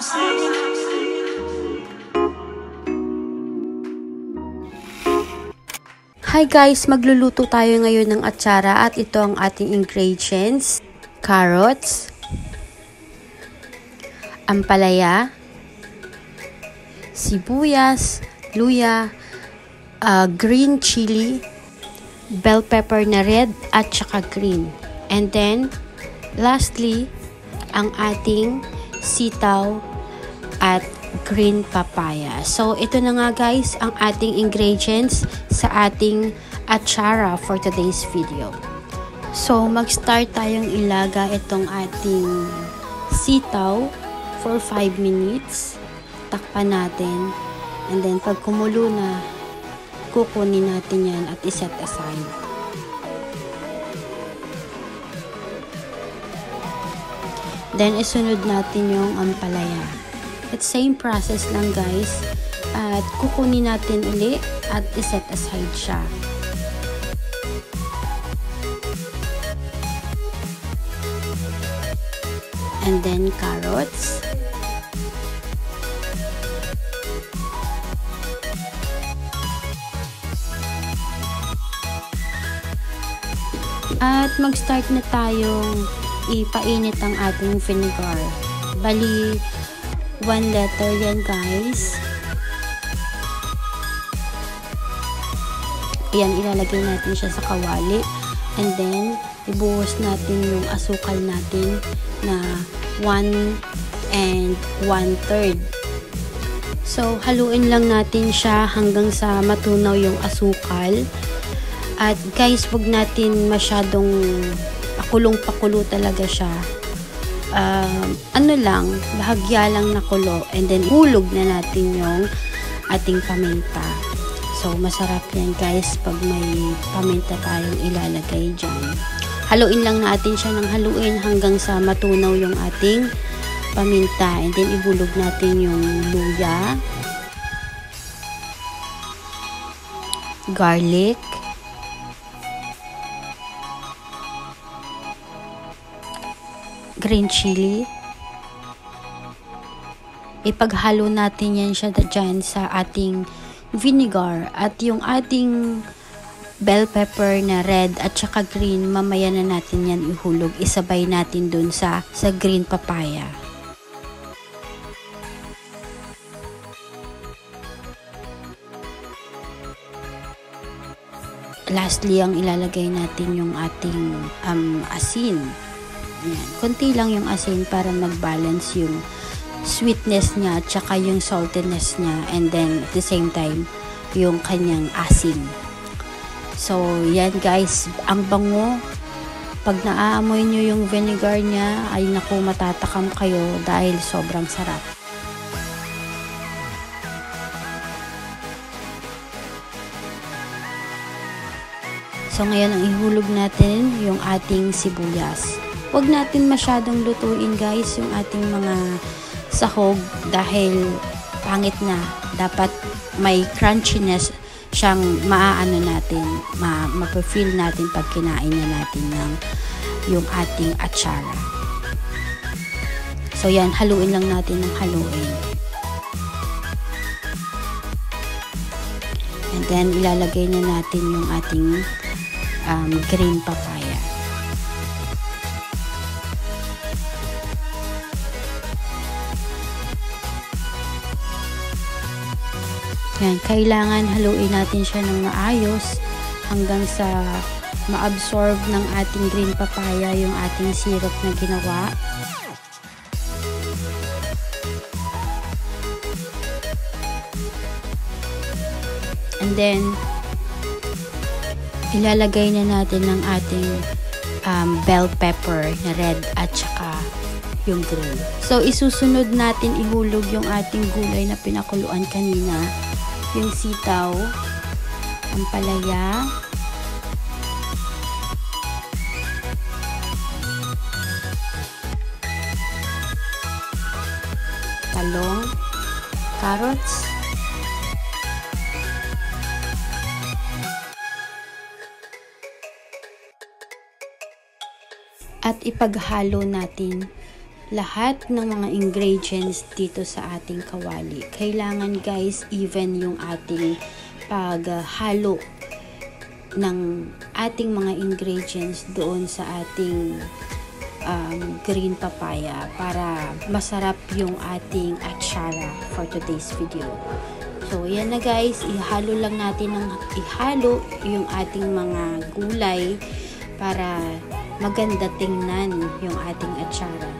Hi guys, magluluto tayo ngayon ng atsara at ito ang ating ingredients: carrots, ampalaya, sibuyas, luya, green chili, bell pepper na red at saka green. And then, lastly, ang ating sitaw at green papaya. So, ito na nga guys ang ating ingredients sa ating atsara for today's video. So, mag-start tayong ilaga itong ating sitaw for 5 minutes. Takpan natin. And then, pag kumulo na, kukunin natin yan at iset aside. Then, isunod natin yung ampalaya. It's same process lang guys. At kukunin natin uli at iset aside siya. And then carrots. At mag-start na tayong ipainit ang ating vinegar. Bali, 1 liter yan guys. Ayan, ilalagay natin siya sa kawali. And then, ibuhos natin yung asukal natin na 1 and 1/3. So, haluin lang natin siya hanggang sa matunaw yung asukal. At guys, wag natin masyadong pakulong-pakulo talaga siya. Ano lang, bahagya lang na kulo, and then hulog na natin yung ating paminta. So, masarap yan guys pag may paminta tayong ilalagay dyan. Haluin lang natin siya ng haluin hanggang sa matunaw yung ating paminta, and then ibulog natin yung luya, garlic, green chili. Ipaghalo natin yan siya dyan sa ating vinegar, at yung ating bell pepper na red at saka green, mamaya na natin yan ihulog. Isabay natin dun sa green papaya. Lastly, ang ilalagay natin yung ating asin. Yan. Konti lang yung asin para mag-balance yung sweetness niya at saka yung saltiness niya, and then at the same time yung kanyang asin. So yan guys, ang bango. Pag naaamoy nyo yung vinegar niya, ay naku, matatakam kayo dahil sobrang sarap. So ngayon, ang ihulog natin yung ating sibuyas. Huwag natin masyadong lutuin guys yung ating mga sahog dahil pangit na. Dapat may crunchiness siyang maaano natin, mapafeel natin pag kinain na natin ng yung ating atsara. So yan, haluin lang natin ng haluin. And then ilalagay na natin yung ating green papaya. Yan, kailangan haluin natin siya ng maayos hanggang sa ma-absorb ng ating green papaya yung ating syrup na ginawa. And then, ilalagay na natin ng ating bell pepper na red at saka yung green. So, isusunod natin ihulog yung ating gulay na pinakuluan kanina. Yung sitaw, ampalaya, talong, carrots, at ipaghalo natin lahat ng mga ingredients dito sa ating kawali. Kailangan guys, even yung ating paghalo ng ating mga ingredients doon sa ating green papaya para masarap yung ating atsara for today's video. So, yan na guys, ihalo lang natin yung ating mga gulay para maganda tingnan yung ating atsara.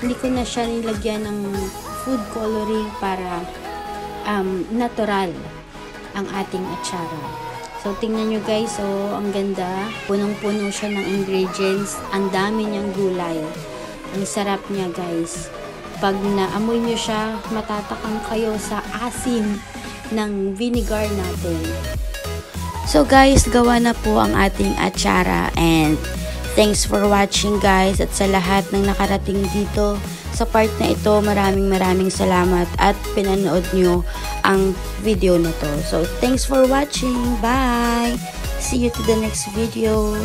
Hindi ko na siya nilagyan ng food coloring para natural ang ating atsara. So, tingnan nyo guys, ang ganda. Punong-puno siya ng ingredients. Ang dami niyang gulay. Ang sarap niya guys. Pag naamoy nyo siya, matatakam kayo sa asim ng vinegar natin. So guys, gawa na po ang ating atsara, and thanks for watching guys, at sa lahat ng nakarating dito sa part na ito, maraming salamat at pinanood nyo ang video na to. So thanks for watching. Bye! See you to the next video.